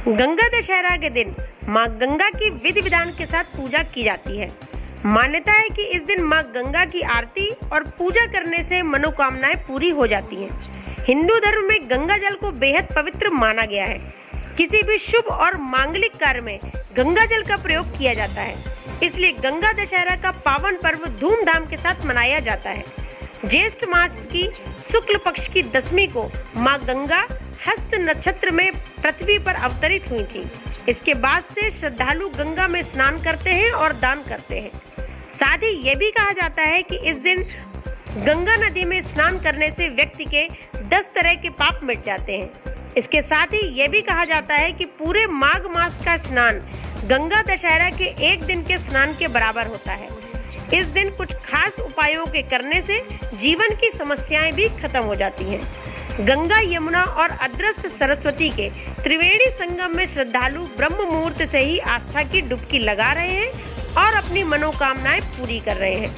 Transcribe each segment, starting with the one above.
गंगा दशहरा के दिन मां गंगा की विधि विधान के साथ पूजा की जाती है। मान्यता है कि इस दिन मां गंगा की आरती और पूजा करने से मनोकामनाएं पूरी हो जाती हैं। हिंदू धर्म में गंगा जल को बेहद पवित्र माना गया है। किसी भी शुभ और मांगलिक कार्य में गंगा जल का प्रयोग किया जाता है, इसलिए गंगा दशहरा का पावन पर्व धूमधाम के साथ मनाया जाता है। ज्येष्ठ मास की शुक्ल पक्ष की दशमी को मां गंगा हस्त नक्षत्र में पृथ्वी पर अवतरित हुई थी। इसके बाद से श्रद्धालु गंगा में स्नान करते हैं और दान करते हैं। साथ ही ये भी कहा जाता है कि इस दिन गंगा नदी में स्नान करने से व्यक्ति के 10 तरह के पाप मिट जाते हैं। इसके साथ ही ये भी कहा जाता है कि पूरे माघ मास का स्नान गंगा दशहरा के एक दिन के स्नान के बराबर होता है। इस दिन कुछ खास उपायों के करने से जीवन की समस्याएं भी खत्म हो जाती हैं। गंगा, यमुना और अदृश्य सरस्वती के त्रिवेणी संगम में श्रद्धालु ब्रह्म मुहूर्त से ही आस्था की डुबकी लगा रहे हैं और अपनी मनोकामनाएं पूरी कर रहे हैं।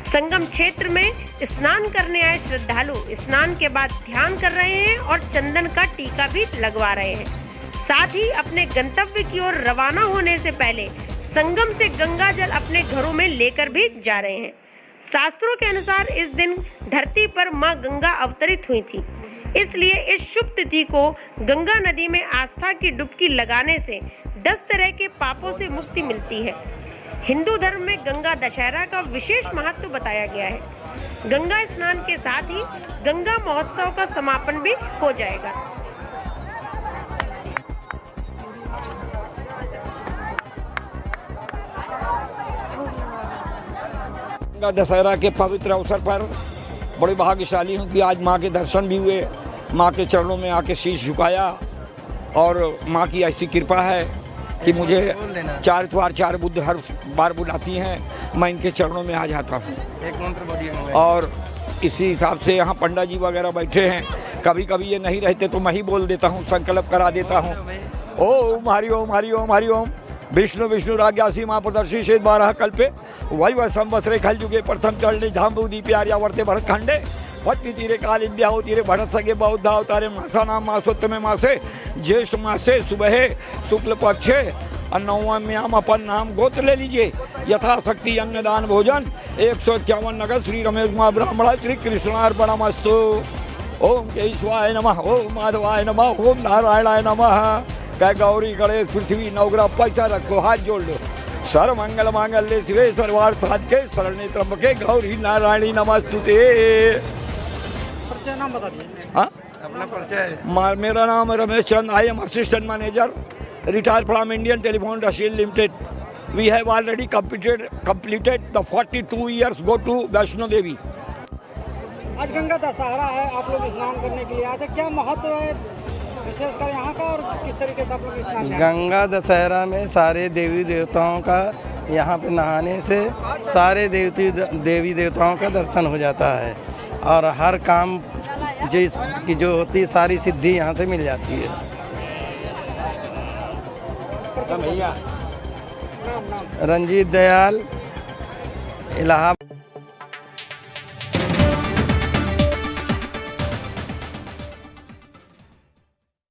संगम क्षेत्र में स्नान करने आए श्रद्धालु स्नान के बाद ध्यान कर रहे हैं और चंदन का टीका भी लगवा रहे हैं। साथ ही अपने गंतव्य की ओर रवाना होने से पहले संगम से गंगा जल अपने घरों में लेकर भी जा रहे हैं। शास्त्रों के अनुसार इस दिन धरती पर मां गंगा अवतरित हुई थी, इसलिए इस शुभ तिथि को गंगा नदी में आस्था की डुबकी लगाने से 10 तरह के पापों से मुक्ति मिलती है। हिंदू धर्म में गंगा दशहरा का विशेष महत्व बताया गया है। गंगा स्नान के साथ ही गंगा महोत्सव का समापन भी हो जाएगा। गंगा दशहरा के पवित्र अवसर पर बड़े भाग्यशाली हूँ कि आज माँ के दर्शन भी हुए, माँ के चरणों में आके शीश झुकाया और माँ की ऐसी कृपा है कि मुझे 4 इतवार 4 बुध हर बार बुलाती हैं, मैं इनके चरणों में आ जाता हूँ। और इसी हिसाब से यहाँ पंडा जी वगैरह बैठे हैं, कभी कभी ये नहीं रहते तो मैं ही बोल देता हूँ, संकल्प करा देता हूँ। ओम हरि ओम हरि ओम हरि ओम। विष्णु विष्णु राज्ञासी माँ प्रदर्शी शेष 12 कल्पे वही वह संवत्सरे खल जुगे प्रथम चढ़ने झाम्बूदी प्यारिया वर्ते भरत खंडे पत्नी तीरे काल इंद्या हो तीरे भरत सगे बौद्ध अवतारे मासा नाम मासोत्तम मासे ज्येष्ठ मासे सुबह शुक्ल पक्षे अन्नव्याम अपन नाम गोत्र ले लीजिए। यथाशक्ति अन्नदान भोजन 151 नगर श्री रमेश कुमार ब्राह्मण श्री कृष्णार्पणमस्तु। ओम केशवाय नमः, ओम माधवाय नमः, ओम नारायणाय नमः। कह गौरी गणेश पृथ्वी नवग्रह पैसा रखो, हाथ जोड़ लो। सर्व मंगल मांगल्ये शिवे सर्वार्थ साधके शरण्ये त्र्यंबके गौरी नारायणी नमस्तुते। परिचय नाम बता दीजिए। अपना परिचय। मेरा नाम Ramesh Chand, I am assistant manager, retired from Indian telephone industry limited. We have already completed the 42 years go to Vaishno Devi. आज गंगा दशहरा है, आप लोग स्नान करने के लिए आए थे, क्या महत्व है विशेषकर यहाँ का और किस तरीके से आप लोग स्नान? गंगा दशहरा में सारे देवी देवताओं का यहाँ पे नहाने से सारे देवी देवताओं का दर्शन हो जाता है और हर काम जिसकी जो होती है सारी सिद्धि यहाँ से मिल जाती है। रंजीत दयाल, इलाहाबाद।